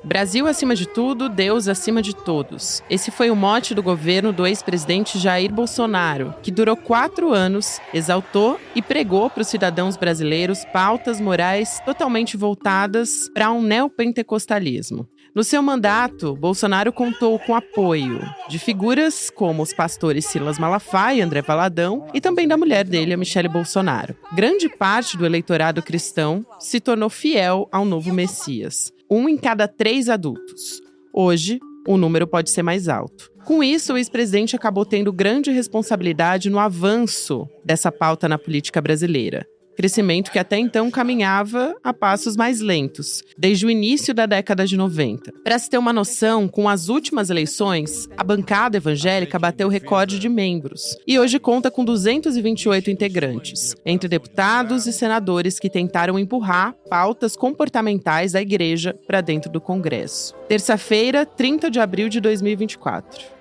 Brasil acima de tudo, Deus acima de todos. Esse foi o mote do governo do ex-presidente Jair Bolsonaro, que durou 4 anos, exaltou e pregou para os cidadãos brasileiros pautas morais totalmente voltadas para um neopentecostalismo. No seu mandato, Bolsonaro contou com apoio de figuras como os pastores Silas Malafaia e André Valadão e também da mulher dele, a Michele Bolsonaro. Grande parte do eleitorado cristão se tornou fiel ao novo Messias. 1 em cada 3 adultos. Hoje, o número pode ser mais alto. Com isso, o ex-presidente acabou tendo grande responsabilidade no avanço dessa pauta na política brasileira. Crescimento que até então caminhava a passos mais lentos, desde o início da década de 90. Para se ter uma noção, com as últimas eleições, a bancada evangélica bateu o recorde de membros e hoje conta com 228 integrantes, entre deputados e senadores que tentaram empurrar pautas comportamentais da igreja para dentro do Congresso. Terça-feira, 30 de abril de 2024.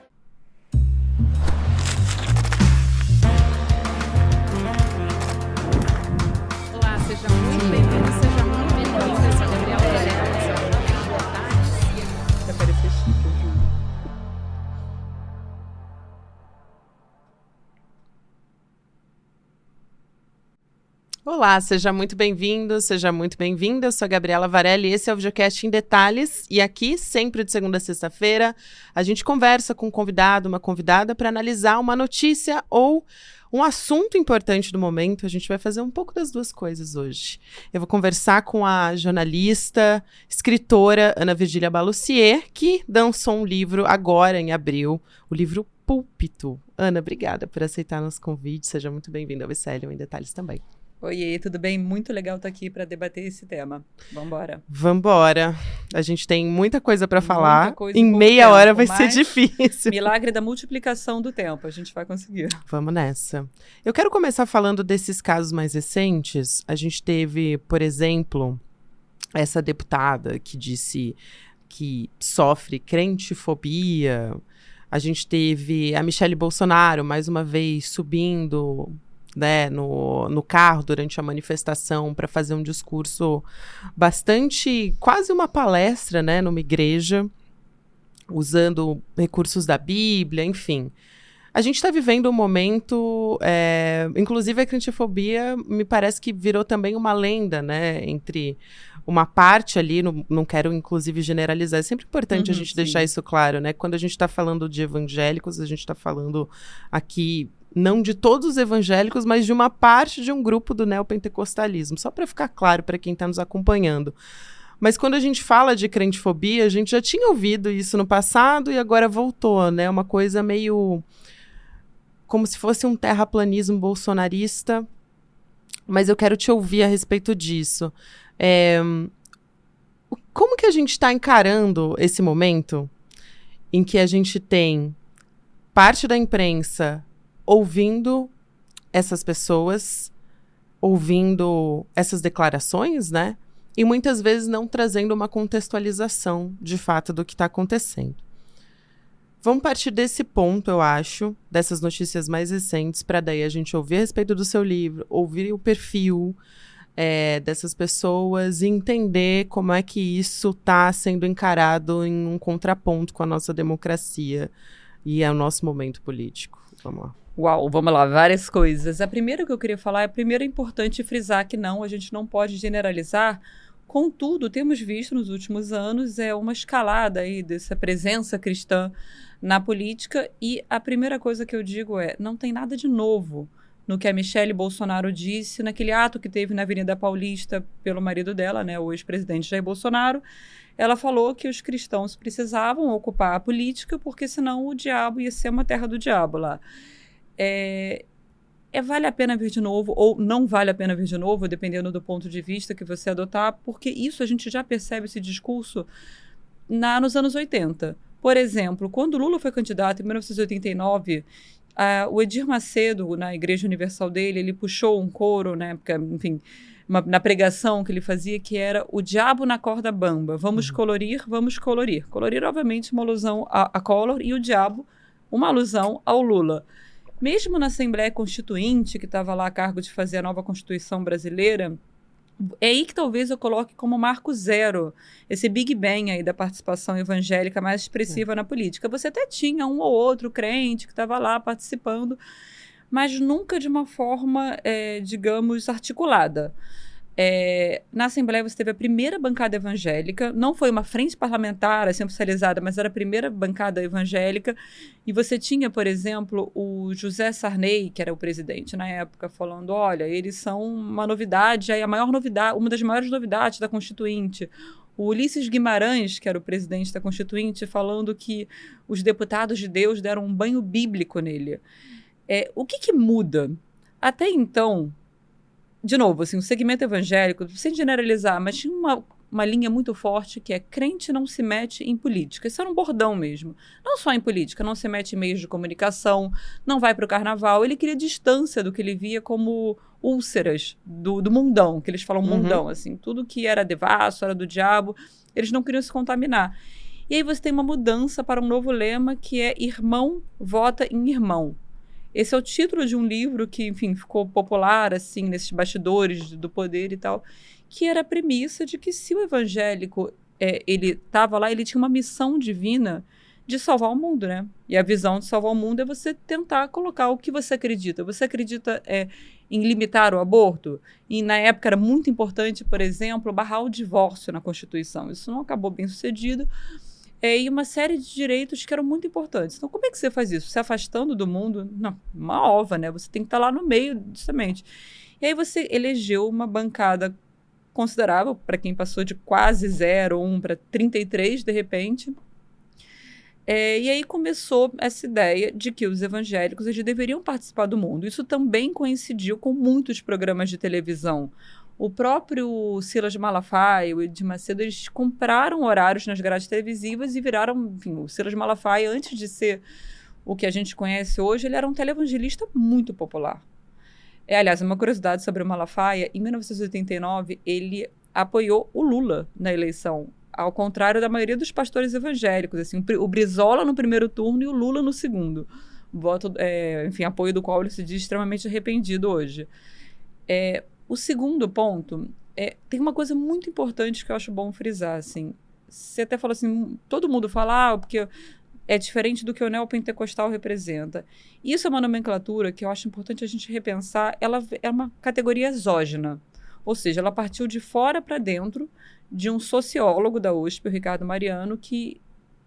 Olá, seja muito bem-vindo, seja muito bem-vinda. Eu sou a Gabriela Varelli e esse é o Videocast em Detalhes. E aqui, sempre de segunda a sexta-feira, a gente conversa com um convidado, uma convidada, para analisar uma notícia ou um assunto importante do momento. A gente vai fazer um pouco das duas coisas hoje. Eu vou conversar com a jornalista, escritora Ana Virgília Balussier, que lançou um livro agora, em abril, o livro Púlpito. Ana, obrigada por aceitar nosso convite. Seja muito bem-vinda ao Vicélio em Detalhes também. Oi, tudo bem? Muito legal estar aqui para debater esse tema. Vambora. Vambora. A gente tem muita coisa para falar. Em meia hora vai ser difícil. Milagre da multiplicação do tempo. A gente vai conseguir. Vamos nessa. Eu quero começar falando desses casos mais recentes. A gente teve, por exemplo, essa deputada que disse que sofre crentifobia. A gente teve a Michele Bolsonaro, mais uma vez, subindo, né, no carro durante a manifestação para fazer um discurso bastante, quase uma palestra, né, numa igreja, usando recursos da Bíblia, enfim. A gente está vivendo um momento, inclusive a crentifobia me parece que virou também uma lenda, né, entre uma parte ali, não quero inclusive generalizar, é sempre importante a gente deixar isso claro, né, quando a gente está falando de evangélicos, a gente está falando aqui não de todos os evangélicos, mas de uma parte de um grupo do neopentecostalismo, só para ficar claro para quem está nos acompanhando. Mas quando a gente fala de crentifobia, a gente já tinha ouvido isso no passado e agora voltou, né? Uma coisa meio como se fosse um terraplanismo bolsonarista, mas eu quero te ouvir a respeito disso. Como que a gente está encarando esse momento em que a gente tem parte da imprensa ouvindo essas pessoas, ouvindo essas declarações, né? E muitas vezes não trazendo uma contextualização, de fato, do que está acontecendo. Vamos partir desse ponto, eu acho, dessas notícias mais recentes, para daí a gente ouvir a respeito do seu livro, ouvir o perfil dessas pessoas e entender como é que isso está sendo encarado em um contraponto com a nossa democracia e ao nosso momento político. Vamos lá. Uau, vamos lá, várias coisas. A primeira que eu queria falar, primeiro é importante frisar que a gente não pode generalizar. Contudo, temos visto nos últimos anos uma escalada aí dessa presença cristã na política e a primeira coisa que eu digo não tem nada de novo no que a Michele Bolsonaro disse naquele ato que teve na Avenida Paulista pelo marido dela, né, o ex-presidente Jair Bolsonaro. Ela falou que os cristãos precisavam ocupar a política porque senão o diabo ia ser uma terra do diabo lá. Vale a pena vir de novo ou não vale a pena vir de novo, dependendo do ponto de vista que você adotar, porque isso a gente já percebe esse discurso nos anos 80. Por exemplo, quando Lula foi candidato em 1989, o Edir Macedo, na Igreja Universal dele, ele puxou um coro, né, porque, enfim, na pregação que ele fazia, que era o diabo na corda bamba, vamos colorir, vamos colorir. Colorir, obviamente, uma alusão a Collor e o diabo, uma alusão ao Lula. Mesmo na Assembleia Constituinte, que estava lá a cargo de fazer a nova Constituição brasileira, É aí que talvez eu coloque como marco zero esse Big Bang aí da participação evangélica mais expressiva na política. Você até tinha um ou outro crente que estava lá participando, mas nunca de uma forma, digamos, articulada. Na Assembleia você teve a primeira bancada evangélica, não foi uma frente parlamentar assim, oficializada, mas era a primeira bancada evangélica, e você tinha, por exemplo, o José Sarney, que era o presidente na época, falando, olha, eles são uma novidade, aí a maior novidade, uma das maiores novidades da Constituinte. O Ulisses Guimarães, que era o presidente da Constituinte, falando que os deputados de Deus deram um banho bíblico nele. O que muda? Até então, de novo, assim, o segmento evangélico, sem generalizar, mas tinha uma linha muito forte que é crente não se mete em política. Isso era um bordão mesmo. Não só em política, não se mete em meios de comunicação, não vai para o carnaval. Ele queria distância do que ele via como úlceras do mundão, que eles falam mundão, assim, tudo que era devasso, era do diabo, eles não queriam se contaminar. E aí você tem uma mudança para um novo lema que é irmão vota em irmão. Esse é o título de um livro que, enfim, ficou popular, assim, nesses bastidores do poder e tal, que era a premissa de que se o evangélico, ele estava lá, ele tinha uma missão divina de salvar o mundo, né? E a visão de salvar o mundo é você tentar colocar o que você acredita. Você acredita em limitar o aborto? E na época era muito importante, por exemplo, barrar o divórcio na Constituição. Isso não acabou bem sucedido. E uma série de direitos que eram muito importantes. Então, como é que você faz isso? Se afastando do mundo? Não, uma ova, né? Você tem que estar lá no meio, justamente. E aí você elegeu uma bancada considerável, para quem passou de quase 0,1 para 33, de repente. E aí começou essa ideia de que os evangélicos eles deveriam participar do mundo. Isso também coincidiu com muitos programas de televisão. O próprio Silas Malafaia, o Edir Macedo, eles compraram horários nas grades televisivas e viraram, enfim, o Silas Malafaia, antes de ser o que a gente conhece hoje, ele era um televangelista muito popular. Aliás, uma curiosidade sobre o Malafaia, em 1989, ele apoiou o Lula na eleição, ao contrário da maioria dos pastores evangélicos, assim, o Brizola no primeiro turno e o Lula no segundo. Voto, enfim, apoio do qual ele se diz extremamente arrependido hoje. O segundo ponto, tem uma coisa muito importante que eu acho bom frisar, assim. Você até falou assim, todo mundo fala, porque é diferente do que o neopentecostal representa. Isso é uma nomenclatura que eu acho importante a gente repensar. Ela é uma categoria exógena, ou seja, ela partiu de fora para dentro de um sociólogo da USP, o Ricardo Mariano, que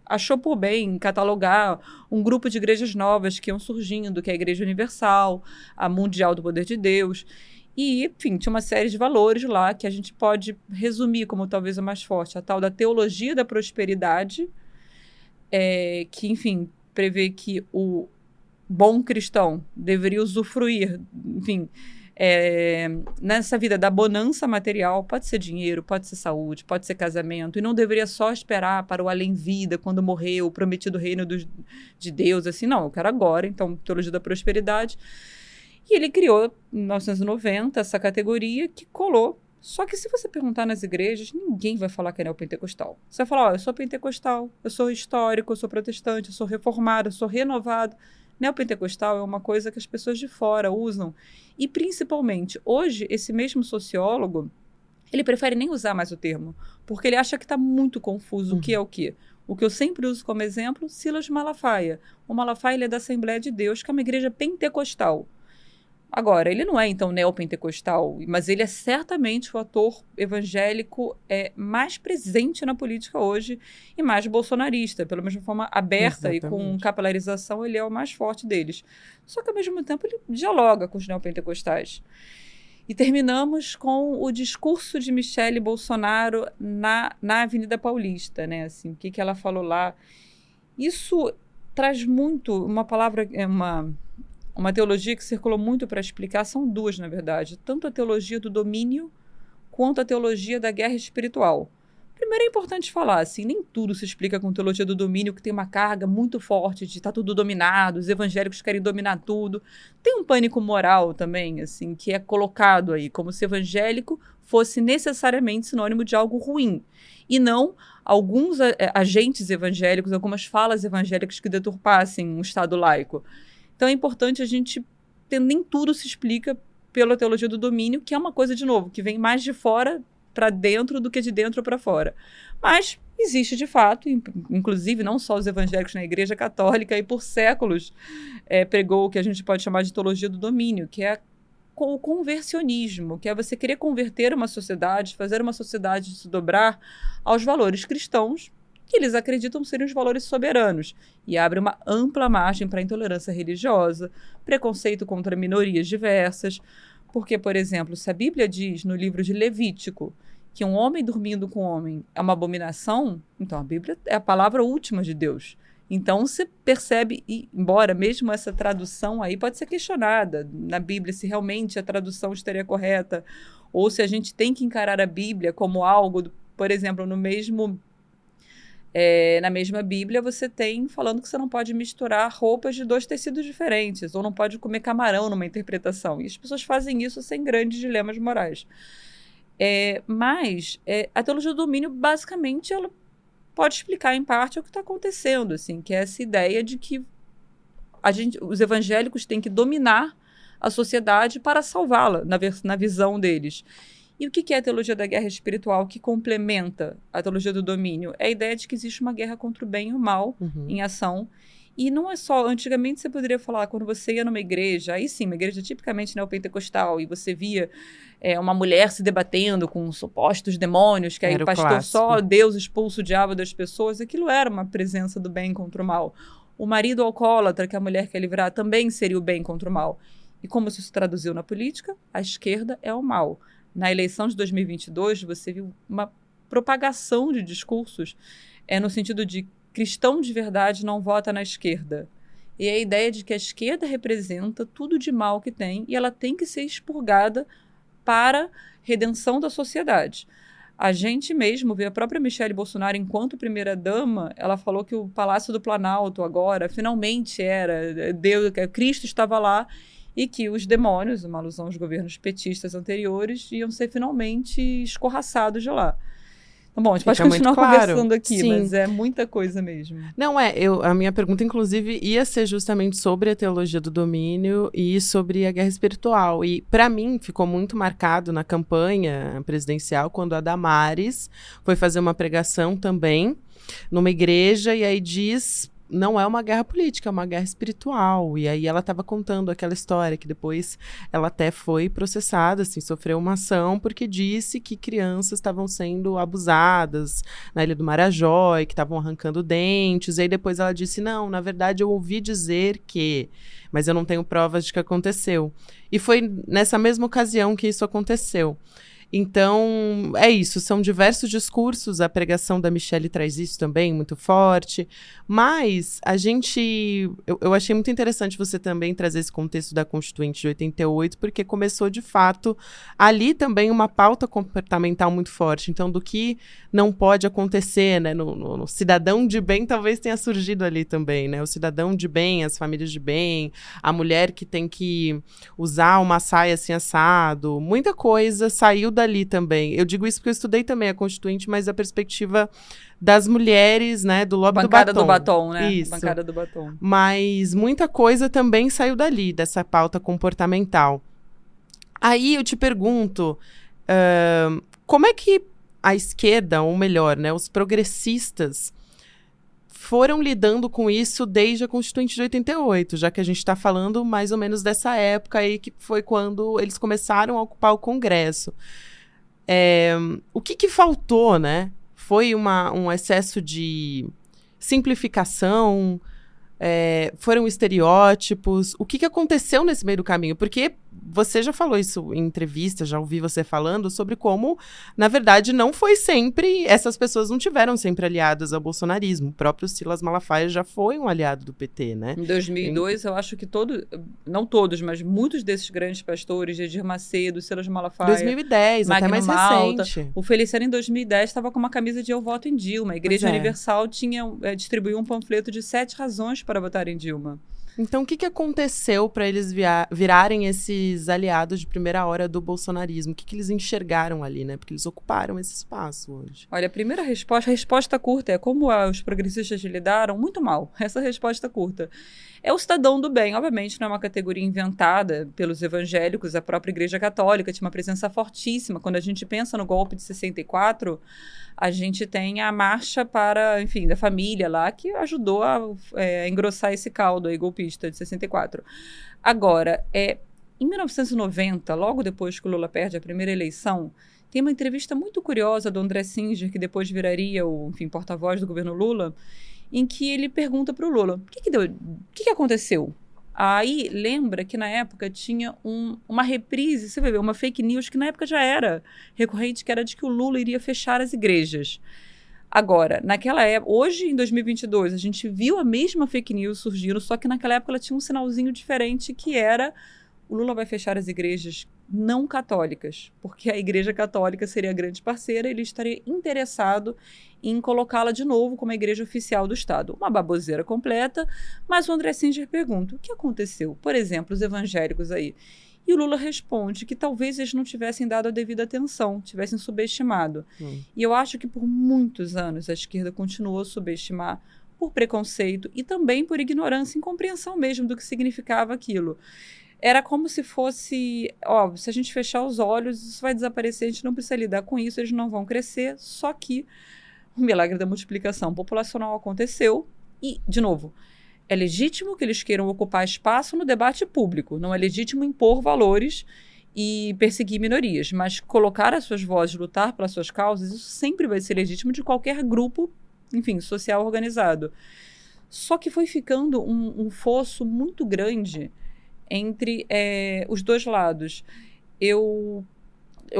achou por bem catalogar um grupo de igrejas novas que iam surgindo, que é a Igreja Universal, a Mundial do Poder de Deus. E, enfim, tinha uma série de valores lá que a gente pode resumir como talvez o mais forte. A tal da teologia da prosperidade, que, enfim, prevê que o bom cristão deveria usufruir, enfim, nessa vida da bonança material, pode ser dinheiro, pode ser saúde, pode ser casamento, e não deveria só esperar para o além-vida, quando morrer, o prometido reino de Deus, assim, não, eu quero agora, então, teologia da prosperidade. E ele criou, em 1990, essa categoria que colou. Só que se você perguntar nas igrejas, ninguém vai falar que é neopentecostal. Você vai falar, eu sou pentecostal, eu sou histórico, eu sou protestante, eu sou reformado, eu sou renovado. Neopentecostal é uma coisa que as pessoas de fora usam. E, principalmente, hoje, esse mesmo sociólogo, ele prefere nem usar mais o termo, porque ele acha que está muito confuso o que é o quê. O que eu sempre uso como exemplo, Silas Malafaia. O Malafaia ele é da Assembleia de Deus, que é uma igreja pentecostal. Agora, ele não é, então, neopentecostal, mas ele é certamente o ator evangélico mais presente na política hoje e mais bolsonarista. Pela mesma forma, aberta. Exatamente. E com capilarização, ele é o mais forte deles. Só que, ao mesmo tempo, ele dialoga com os neopentecostais. E terminamos com o discurso de Michele Bolsonaro na Avenida Paulista, né? Assim, o que ela falou lá. Isso traz muito, uma palavra, uma teologia que circulou muito para explicar, são duas, na verdade. Tanto a teologia do domínio, quanto a teologia da guerra espiritual. Primeiro é importante falar, assim, nem tudo se explica com teologia do domínio, que tem uma carga muito forte de estar tudo dominado, os evangélicos querem dominar tudo. Tem um pânico moral também, assim, que é colocado aí, como se evangélico fosse necessariamente sinônimo de algo ruim. E não alguns agentes evangélicos, algumas falas evangélicas que deturpassem um Estado laico. Então é importante a gente nem tudo se explica pela teologia do domínio, que é uma coisa, de novo, que vem mais de fora para dentro do que de dentro para fora. Mas existe de fato, inclusive não só os evangélicos na Igreja Católica, e por séculos pregou o que a gente pode chamar de teologia do domínio, que é o conversionismo, que é você querer converter uma sociedade, fazer uma sociedade se dobrar aos valores cristãos, que eles acreditam serem os valores soberanos, e abre uma ampla margem para intolerância religiosa, preconceito contra minorias diversas, porque, por exemplo, se a Bíblia diz no livro de Levítico que um homem dormindo com um homem é uma abominação, então a Bíblia é a palavra última de Deus. Então você percebe, e, embora mesmo essa tradução aí pode ser questionada na Bíblia, se realmente a tradução estaria correta, ou se a gente tem que encarar a Bíblia como algo, por exemplo, na mesma Bíblia você tem falando que você não pode misturar roupas de 2 tecidos diferentes, ou não pode comer camarão numa interpretação. E as pessoas fazem isso sem grandes dilemas morais. Mas a teologia do domínio, basicamente, ela pode explicar em parte o que está acontecendo, assim, que é essa ideia de que os evangélicos têm que dominar a sociedade para salvá-la, na visão deles. E o que é a teologia da guerra espiritual que complementa a teologia do domínio? É a ideia de que existe uma guerra contra o bem e o mal em ação. E não é só... Antigamente você poderia falar, quando você ia numa igreja, aí sim, uma igreja tipicamente neopentecostal, e você via uma mulher se debatendo com supostos demônios, que aí o pastor clássico. só Deus expulsa o diabo das pessoas, aquilo era uma presença do bem contra o mal. O marido alcoólatra que a mulher quer livrar também seria o bem contra o mal. E como isso se traduziu na política? A esquerda é o mal. Na eleição de 2022, você viu uma propagação de discursos no sentido de cristão de verdade não vota na esquerda. E a ideia de que a esquerda representa tudo de mal que tem e ela tem que ser expurgada para redenção da sociedade. A gente mesmo vê a própria Michelle Bolsonaro enquanto primeira-dama, ela falou que o Palácio do Planalto agora finalmente era Deus, que Cristo estava lá, e que os demônios, uma alusão aos governos petistas anteriores, iam ser finalmente escorraçados de lá. Bom, a gente pode continuar conversando aqui, sim, mas é muita coisa mesmo. Não, a minha pergunta, inclusive, ia ser justamente sobre a teologia do domínio e sobre a guerra espiritual. E, para mim, ficou muito marcado na campanha presidencial, quando a Damares foi fazer uma pregação também numa igreja, e aí diz... Não é uma guerra política, é uma guerra espiritual. E aí ela estava contando aquela história que depois ela até foi processada, assim, sofreu uma ação porque disse que crianças estavam sendo abusadas na Ilha do Marajó e que estavam arrancando dentes. E aí depois ela disse, não, na verdade eu ouvi dizer que... Mas eu não tenho provas de que aconteceu. E foi nessa mesma ocasião que isso aconteceu. Então, é isso, são diversos discursos, a pregação da Michelle traz isso também, muito forte, mas eu achei muito interessante você também trazer esse contexto da Constituinte de 88, porque começou, de fato, ali também uma pauta comportamental muito forte, então, do que não pode acontecer, né, no cidadão de bem talvez tenha surgido ali também, né, o cidadão de bem, as famílias de bem, a mulher que tem que usar uma saia assim assado, muita coisa saiu dali também. Eu digo isso porque eu estudei também a Constituinte, mas a perspectiva das mulheres, né, do lobby Bancada do batom. do batom, né? Isso. Bancada do batom. Mas muita coisa também saiu dali, dessa pauta comportamental. Aí eu te pergunto, como é que a esquerda, ou melhor, né, os progressistas foram lidando com isso desde a Constituinte de 88, já que a gente está falando mais ou menos dessa época aí, que foi quando eles começaram a ocupar o Congresso. O que faltou, né? Foi um excesso de simplificação, foram estereótipos. O que aconteceu nesse meio do caminho? Porque você já falou isso em entrevista, já ouvi você falando sobre como, na verdade, não foi sempre... Essas pessoas não tiveram sempre aliadas ao bolsonarismo. O próprio Silas Malafaia já foi um aliado do PT, né? Em 2002, eu acho que não todos, mas muitos desses grandes pastores, Edir Macedo, Silas Malafaia... 2010, Magno até mais Malta, recente. O Feliciano, em 2010, estava com uma camisa de Eu Voto em Dilma. A Igreja Universal distribuiu um panfleto de 7 razões para votar em Dilma. Então, o que aconteceu para eles virarem esses aliados de primeira hora do bolsonarismo? O que eles enxergaram ali, né? Porque eles ocuparam esse espaço hoje. Olha, a resposta curta é como os progressistas lidaram muito mal. Essa resposta curta. É o cidadão do bem, obviamente não é uma categoria inventada pelos evangélicos, a própria Igreja Católica tinha uma presença fortíssima. Quando a gente pensa no golpe de 64, a gente tem a marcha para, enfim, da família lá, que ajudou a engrossar esse caldo aí golpista de 64. Agora, em 1990, logo depois que o Lula perde a primeira eleição, tem uma entrevista muito curiosa do André Singer, que depois viraria o, enfim, porta-voz do governo Lula, em que ele pergunta para o Lula, o que aconteceu? Aí lembra que na época tinha uma reprise, você vai ver, uma fake news que na época já era recorrente, que era de que o Lula iria fechar as igrejas. Agora, naquela época, hoje em 2022, a gente viu a mesma fake news surgindo, só que naquela época ela tinha um sinalzinho diferente, que era o Lula vai fechar as igrejas não católicas, porque a Igreja Católica seria a grande parceira, ele estaria interessado em colocá-la de novo como a igreja oficial do Estado. Uma baboseira completa, mas o André Singer pergunta, o que aconteceu? Por exemplo, os evangélicos aí. E o Lula responde que talvez eles não tivessem dado a devida atenção, tivessem subestimado. E eu acho que por muitos anos a esquerda continuou a subestimar por preconceito e também por ignorância, incompreensão mesmo do que significava aquilo. Era como se fosse, se a gente fechar os olhos, isso vai desaparecer, a gente não precisa lidar com isso, eles não vão crescer, só que o milagre da multiplicação populacional aconteceu e, de novo, é legítimo que eles queiram ocupar espaço no debate público, não é legítimo impor valores e perseguir minorias, mas colocar as suas vozes, lutar pelas suas causas, isso sempre vai ser legítimo de qualquer grupo, enfim, social organizado. Só que foi ficando um fosso muito grande entre os dois lados. Eu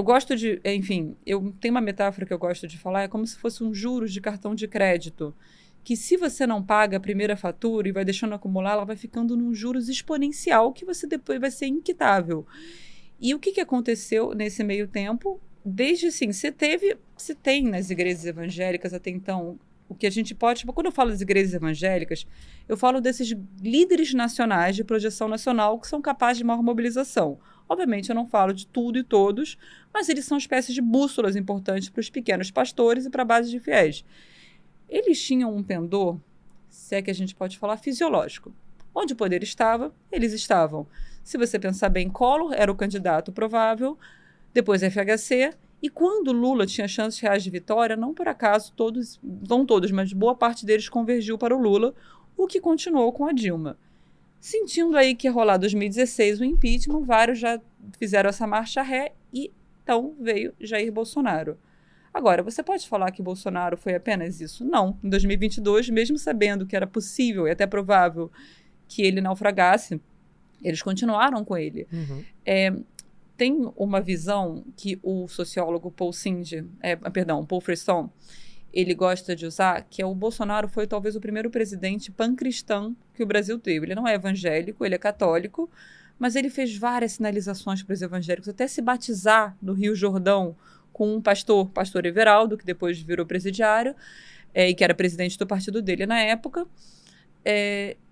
gosto de, enfim, eu tenho uma metáfora que eu gosto de falar, é como se fosse um juros de cartão de crédito, que se você não paga a primeira fatura e vai deixando acumular, ela vai ficando num juros exponencial que você depois vai ser inquitável. E o que aconteceu nesse meio tempo? Desde, assim, se tem nas igrejas evangélicas até então, o que a gente pode... Quando eu falo das igrejas evangélicas, eu falo desses líderes nacionais de projeção nacional que são capazes de maior mobilização. Obviamente, eu não falo de tudo e todos, mas eles são espécies de bússolas importantes para os pequenos pastores e para a base de fiéis. Eles tinham um pendor, se é que a gente pode falar, fisiológico. Onde o poder estava, eles estavam. Se você pensar bem, Collor era o candidato provável, depois FHC, e quando Lula tinha chances reais de vitória, não por acaso não todos, mas boa parte deles convergiu para o Lula, o que continuou com a Dilma. Sentindo aí que ia rolar 2016 o impeachment, vários já fizeram essa marcha ré e então veio Jair Bolsonaro. Agora, você pode falar que Bolsonaro foi apenas isso? Não. Em 2022, mesmo sabendo que era possível e até provável que ele naufragasse, eles continuaram com ele. Uhum. Tem uma visão que o sociólogo Paul Frisson, ele gosta de usar, que o Bolsonaro foi talvez o primeiro presidente pan-cristão que o Brasil teve. Ele não é evangélico, ele é católico, mas ele fez várias sinalizações para os evangélicos, até se batizar no Rio Jordão com um pastor Everaldo, que depois virou presidiário, e que era presidente do partido dele na época.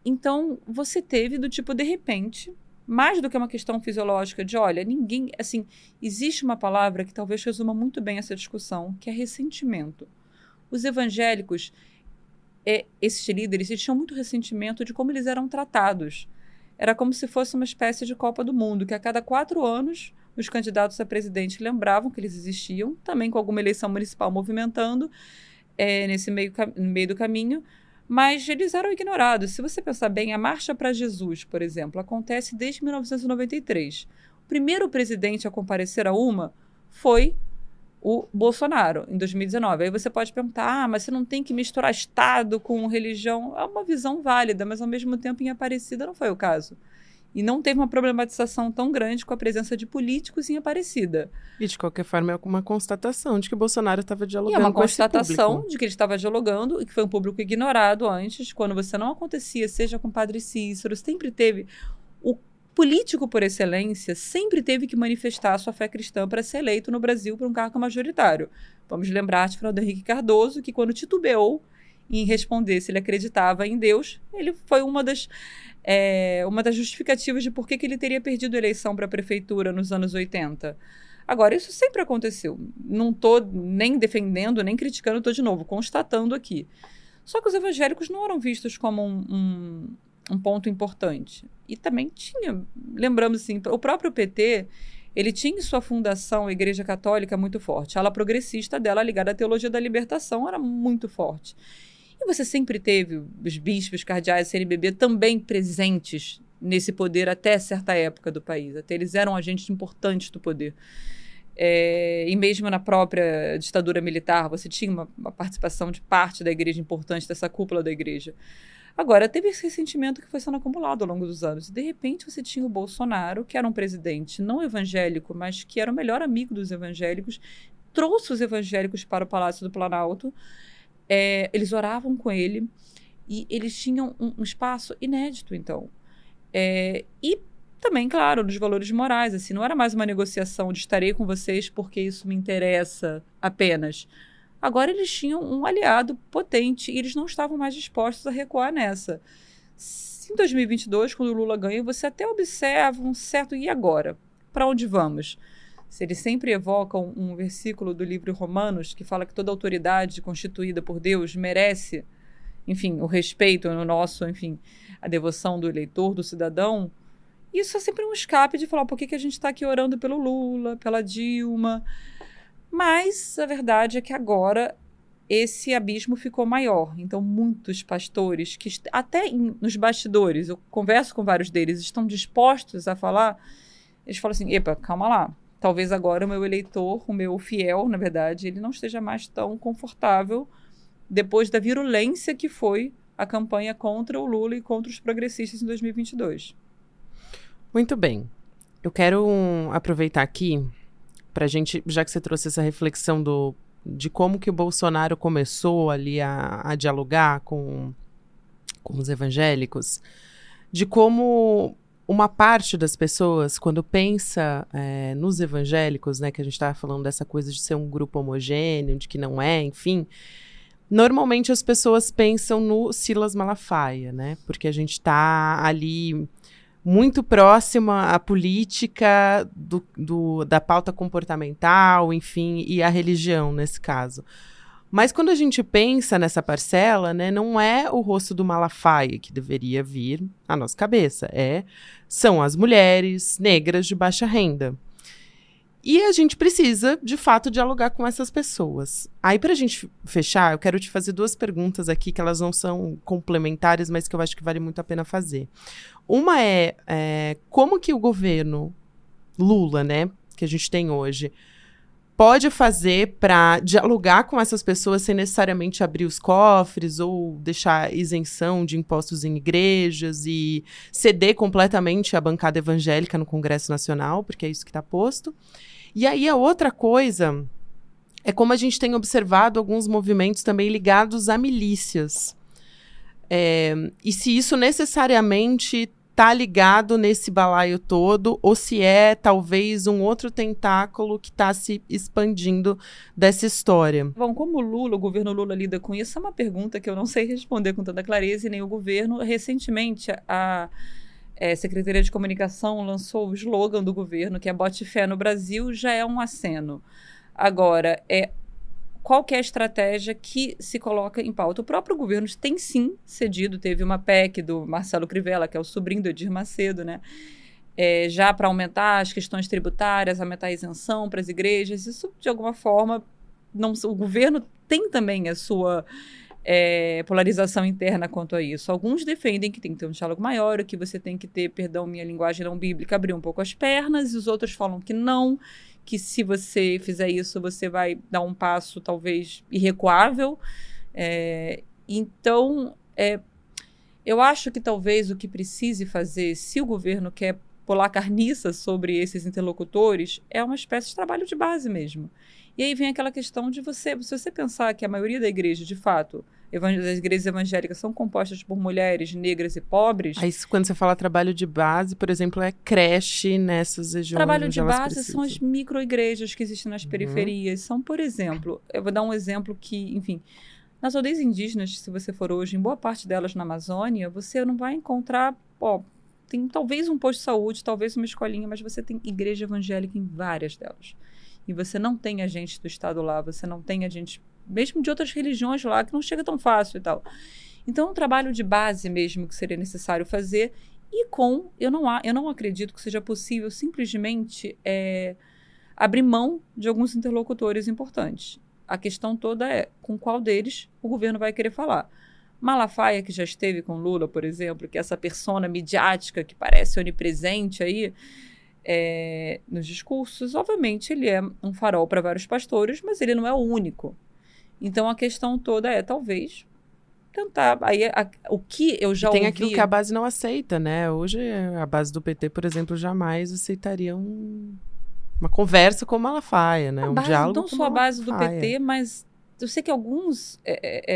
Então, você teve do tipo, de repente, mais do que uma questão fisiológica de, olha, ninguém, assim, existe uma palavra que talvez resuma muito bem essa discussão, que é ressentimento. Os evangélicos, esses líderes, eles tinham muito ressentimento de como eles eram tratados. Era como se fosse uma espécie de Copa do Mundo, que a cada 4 anos os candidatos a presidente lembravam que eles existiam, também com alguma eleição municipal movimentando nesse meio do caminho, mas eles eram ignorados. Se você pensar bem, a Marcha para Jesus, por exemplo, acontece desde 1993. O primeiro presidente a comparecer a uma foi o Bolsonaro, em 2019. Aí você pode perguntar, mas você não tem que misturar Estado com religião. É uma visão válida, mas ao mesmo tempo em Aparecida não foi o caso. E não teve uma problematização tão grande com a presença de políticos em Aparecida. E, de qualquer forma, é uma constatação de que o Bolsonaro estava dialogando com esse público. E é uma constatação de que ele estava dialogando e que foi um público ignorado antes, quando você não acontecia, seja com o Padre Cícero, sempre teve... O político por excelência sempre teve que manifestar a sua fé cristã para ser eleito no Brasil por um cargo majoritário. Vamos lembrar de Fernando Henrique Cardoso, que quando titubeou em responder se ele acreditava em Deus, ele foi uma das uma das justificativas de por que ele teria perdido a eleição para a prefeitura nos anos 80. Agora, isso sempre aconteceu. Não estou nem defendendo, nem criticando, estou de novo constatando aqui. Só que os evangélicos não eram vistos como um ponto importante. E também tinha, lembramos assim, o próprio PT, ele tinha em sua fundação a Igreja Católica muito forte. A ala progressista dela, ligada à teologia da libertação, era muito forte. E você sempre teve os bispos, cardeais, CNBB também presentes nesse poder até certa época do país. Até eles eram agentes importantes do poder. E mesmo na própria ditadura militar, você tinha uma participação de parte da igreja importante, dessa cúpula da igreja. Agora, teve esse ressentimento que foi sendo acumulado ao longo dos anos. E, de repente, você tinha o Bolsonaro, que era um presidente não evangélico, mas que era o melhor amigo dos evangélicos, trouxe os evangélicos para o Palácio do Planalto, eles oravam com ele, e eles tinham um espaço inédito, então. E também, claro, nos valores morais, assim, não era mais uma negociação de estarei com vocês porque isso me interessa apenas. Agora eles tinham um aliado potente e eles não estavam mais dispostos a recuar nessa. Em 2022, quando o Lula ganha, você até observa um certo e agora? Para onde vamos? Se eles sempre evocam um versículo do livro Romanos que fala que toda autoridade constituída por Deus merece, enfim, o respeito no nosso, enfim, a devoção do eleitor, do cidadão. Isso é sempre um escape de falar por que a gente está aqui orando pelo Lula, pela Dilma. Mas a verdade é que agora esse abismo ficou maior. Então, muitos pastores, que até nos bastidores, eu converso com vários deles, estão dispostos a falar, eles falam assim, epa, calma lá. Talvez agora o meu eleitor, o meu fiel, na verdade, ele não esteja mais tão confortável depois da virulência que foi a campanha contra o Lula e contra os progressistas em 2022. Muito bem. Eu quero aproveitar aqui para a gente, já que você trouxe essa reflexão de como que o Bolsonaro começou ali a dialogar com os evangélicos, de como uma parte das pessoas, quando pensa nos evangélicos, né, que a gente estava falando dessa coisa de ser um grupo homogêneo, de que não é, enfim, normalmente as pessoas pensam no Silas Malafaia, né, porque a gente está ali muito próxima à política da pauta comportamental, enfim, e à religião, nesse caso. Mas quando a gente pensa nessa parcela, né, não é o rosto do Malafaia que deveria vir à nossa cabeça, são as mulheres negras de baixa renda. E a gente precisa, de fato, dialogar com essas pessoas. Aí, para a gente fechar, eu quero te fazer 2 perguntas aqui, que elas não são complementares, mas que eu acho que vale muito a pena fazer. Uma como que o governo Lula, né, que a gente tem hoje, pode fazer para dialogar com essas pessoas sem necessariamente abrir os cofres ou deixar isenção de impostos em igrejas e ceder completamente a bancada evangélica no Congresso Nacional, porque é isso que está posto. E aí a outra coisa é como a gente tem observado alguns movimentos também ligados a milícias. E se isso necessariamente está ligado nesse balaio todo, ou se é talvez um outro tentáculo que está se expandindo dessa história. Bom, como o governo Lula lida com isso, é uma pergunta que eu não sei responder com tanta clareza, e nem o governo. Recentemente, a Secretaria de Comunicação lançou o slogan do governo, que é "Bote fé no Brasil", já é um aceno. Agora, qual que é a estratégia que se coloca em pauta? O próprio governo tem sim cedido, teve uma PEC do Marcelo Crivella, que é o sobrinho do Edir Macedo, né? Já para aumentar as questões tributárias, aumentar a isenção para as igrejas. Isso, de alguma forma, o governo tem também a sua polarização interna quanto a isso. Alguns defendem que tem que ter um diálogo maior, que você tem que ter, perdão, minha linguagem não bíblica, abrir um pouco as pernas, e os outros falam que não, que se você fizer isso, você vai dar um passo, talvez, irrecuável. Então, eu acho que talvez o que precise fazer, se o governo quer pular carniça sobre esses interlocutores, é uma espécie de trabalho de base mesmo. E aí vem aquela questão de se você pensar que a maioria da igreja, de fato, as igrejas evangélicas são compostas por mulheres negras e pobres. Aí, quando você fala trabalho de base, por exemplo, é creche nessas regiões. Trabalho de base são as micro-igrejas que existem nas periferias. São, por exemplo, eu vou dar um exemplo que, enfim, nas aldeias indígenas, se você for hoje, em boa parte delas na Amazônia, você não vai encontrar tem talvez um posto de saúde, talvez uma escolinha, mas você tem igreja evangélica em várias delas. E você não tem agente do Estado lá, você não tem agente, mesmo de outras religiões lá, que não chega tão fácil e tal. Então, é um trabalho de base mesmo que seria necessário fazer. E eu não acredito que seja possível simplesmente abrir mão de alguns interlocutores importantes. A questão toda é com qual deles o governo vai querer falar. Malafaia, que já esteve com Lula, por exemplo, que é essa persona midiática que parece onipresente aí nos discursos, obviamente ele é um farol para vários pastores, mas ele não é o único. Então a questão toda é talvez tentar. Aí o que eu já ouvi... Tem aquilo que a base não aceita, né? Hoje a base do PT, por exemplo, jamais aceitaria uma conversa com Malafaia, né? Um diálogo não com só a base do Malafaia. PT, mas eu sei que alguns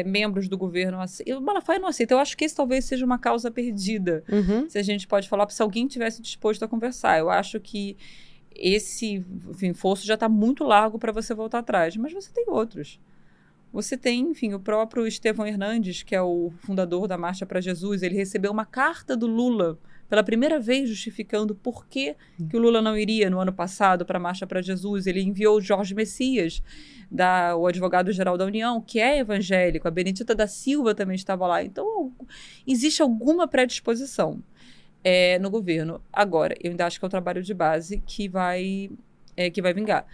membros do governo aceitam. O Malafaia não aceita. Eu acho que esse talvez seja uma causa perdida. Uhum. Se a gente pode falar, se alguém tivesse disposto a conversar. Eu acho que esse fosso já está muito largo para você voltar atrás. Mas você tem outros. Você tem, enfim, o próprio Estevão Hernandes, que é o fundador da Marcha para Jesus. Ele recebeu uma carta do Lula pela primeira vez justificando por que o Lula não iria no ano passado para a Marcha para Jesus. Ele enviou o Jorge Messias, o advogado-geral da União, que é evangélico. A Benedita da Silva também estava lá. Então, existe alguma predisposição no governo. Agora, eu ainda acho que é o trabalho de base que vai vingar.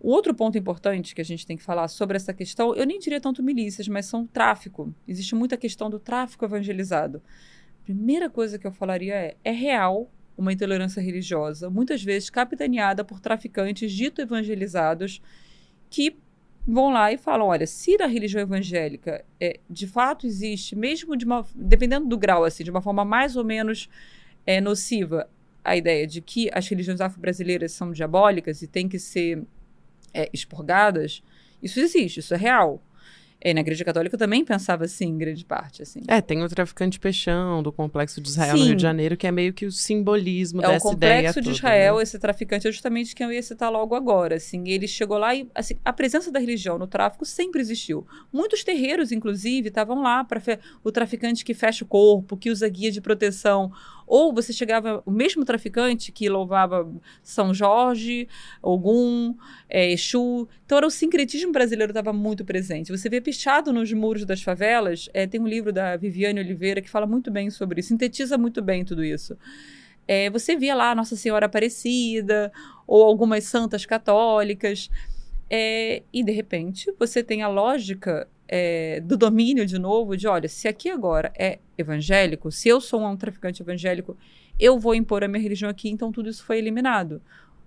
O outro ponto importante que a gente tem que falar sobre essa questão, eu nem diria tanto milícias, mas são tráfico. Existe muita questão do tráfico evangelizado. A primeira coisa que eu falaria é real uma intolerância religiosa, muitas vezes capitaneada por traficantes dito evangelizados que vão lá e falam, olha, se na religião evangélica de fato existe, mesmo dependendo do grau, assim, de uma forma mais ou menos nociva, a ideia de que as religiões afro-brasileiras são diabólicas e têm que ser expurgadas, isso existe, isso é real. Na Igreja Católica eu também pensava assim, em grande parte. Assim. Tem o traficante Peixão, do Complexo de Israel, Sim. no Rio de Janeiro, que é meio que o simbolismo dessa ideia toda. O Complexo de Israel, né? Esse traficante, é justamente quem eu ia citar logo agora. Assim, ele chegou lá e assim, a presença da religião no tráfico sempre existiu. Muitos terreiros, inclusive, estavam lá para o traficante que fecha o corpo, que usa guia de proteção. Ou você chegava, o mesmo traficante que louvava São Jorge, Ogum, Exu. Então, o sincretismo brasileiro estava muito presente. Você vê pichado nos muros das favelas, tem um livro da Viviane Oliveira que fala muito bem sobre isso, sintetiza muito bem tudo isso. Você via lá Nossa Senhora Aparecida, ou algumas santas católicas, e, de repente, você tem a lógica do domínio, de novo, de, olha, se aqui agora é evangélico, se eu sou um traficante evangélico, eu vou impor a minha religião aqui, então tudo isso foi eliminado.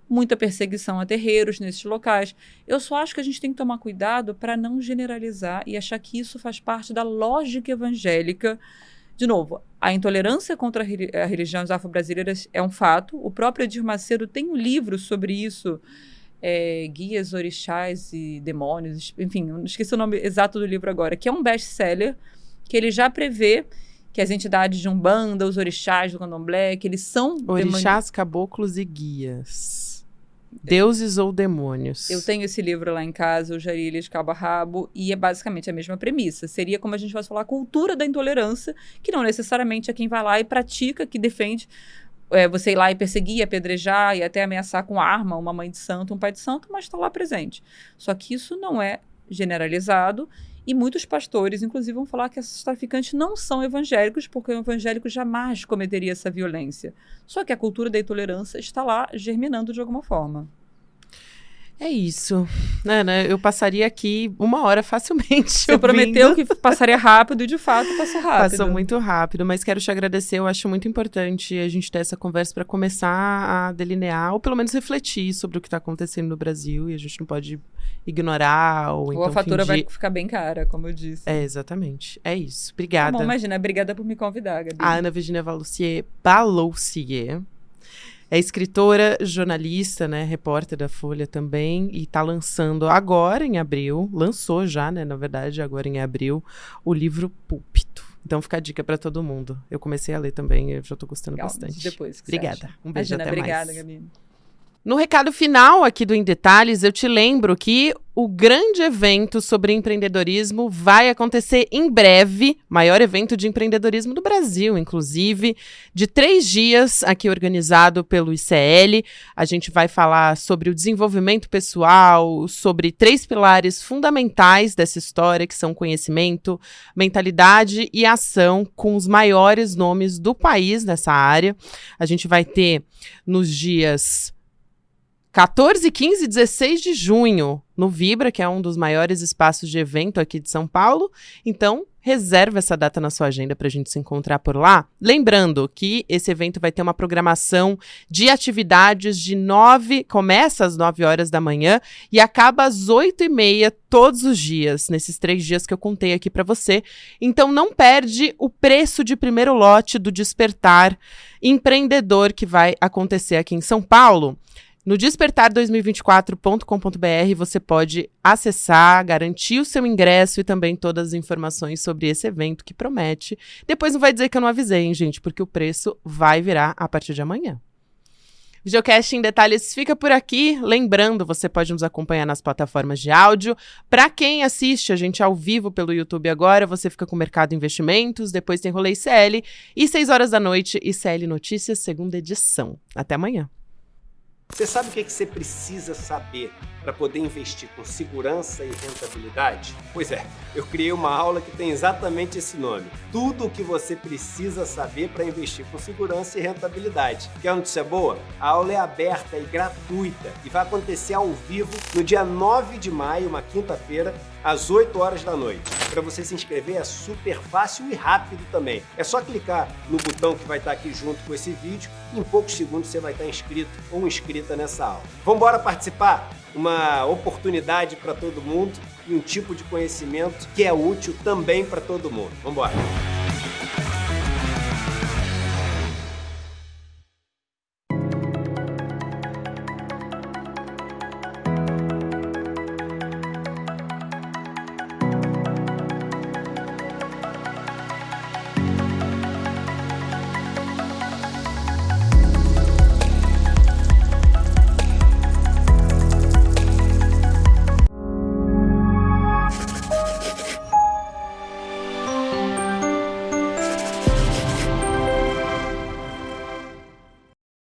Muita perseguição a terreiros nesses locais. Eu só acho que a gente tem que tomar cuidado para não generalizar e achar que isso faz parte da lógica evangélica. De novo, a intolerância contra as religiões afro-brasileiras é um fato. O próprio Edir Macedo tem um livro sobre isso, Guias, Orixás e Demônios, enfim, eu esqueci o nome exato do livro agora, que é um best-seller, que ele já prevê que as entidades de Umbanda, os orixás do Candomblé, que eles são... Orixás, caboclos e guias. Deuses ou demônios. Eu tenho esse livro lá em casa, o Jarilha de Cabo a Rabo, e é basicamente a mesma premissa. Seria como a gente vai falar, a cultura da intolerância, que não necessariamente é quem vai lá e pratica, que defende você ir lá e perseguir, apedrejar e até ameaçar com arma uma mãe de santo, um pai de santo, mas está lá presente. Só que isso não é generalizado e muitos pastores, inclusive, vão falar que esses traficantes não são evangélicos, porque o evangélico jamais cometeria essa violência. Só que a cultura da intolerância está lá germinando de alguma forma. É isso. Né? Eu passaria aqui 1 hora facilmente. Você prometeu que passaria rápido e, de fato, passou rápido. Passou muito rápido, mas quero te agradecer. Eu acho muito importante a gente ter essa conversa para começar a delinear, ou pelo menos refletir sobre o que está acontecendo no Brasil, e a gente não pode ignorar ou então a fatura fingir... vai ficar bem cara, como eu disse. Exatamente. É isso. Obrigada. Tá bom, imagina. Obrigada por me convidar, Gabi. A Ana Virginia Baloussier é escritora, jornalista, né, repórter da Folha também, e está lançando agora em abril, lançou já, né, na verdade, agora em abril, o livro Púlpito. Então fica a dica para todo mundo. Eu comecei a ler também, eu já estou gostando bastante. Depois, obrigada. Um beijo, imagina, até obrigada, mais. Gabi. No recado final aqui do Em Detalhes, eu te lembro que o grande evento sobre empreendedorismo vai acontecer em breve, maior evento de empreendedorismo do Brasil, inclusive, de 3 dias, aqui organizado pelo ICL. A gente vai falar sobre o desenvolvimento pessoal, sobre 3 pilares fundamentais dessa história, que são conhecimento, mentalidade e ação, com os maiores nomes do país nessa área. A gente vai ter nos dias 14, 15 e 16 de junho, no Vibra, que é um dos maiores espaços de evento aqui de São Paulo. Então, reserva essa data na sua agenda para a gente se encontrar por lá. Lembrando que esse evento vai ter uma programação de atividades começa às 9 horas da manhã e acaba às 8h30 todos os dias, nesses 3 dias que eu contei aqui para você. Então, não perde o preço de primeiro lote do Despertar Empreendedor que vai acontecer aqui em São Paulo. No despertar2024.com.br você pode acessar, garantir o seu ingresso e também todas as informações sobre esse evento que promete. Depois não vai dizer que eu não avisei, hein, gente, porque o preço vai virar a partir de amanhã. Videocast em Detalhes fica por aqui. Lembrando, você pode nos acompanhar nas plataformas de áudio. Para quem assiste a gente ao vivo pelo YouTube agora, você fica com o Mercado Investimentos, depois tem Rolê ICL e 6 horas da noite, ICL Notícias, segunda edição. Até amanhã. Você sabe o que você precisa saber para poder investir com segurança e rentabilidade? Pois é, eu criei uma aula que tem exatamente esse nome. Tudo o que você precisa saber para investir com segurança e rentabilidade. Quer uma notícia boa? A aula é aberta e gratuita e vai acontecer ao vivo no dia 9 de maio, uma quinta-feira, às 8 horas da noite. Para você se inscrever é super fácil e rápido também. É só clicar no botão que vai estar aqui junto com esse vídeo e em poucos segundos você vai estar inscrito ou inscrita nessa aula. Vamos embora participar? Uma oportunidade para todo mundo e um tipo de conhecimento que é útil também para todo mundo. Vamos embora!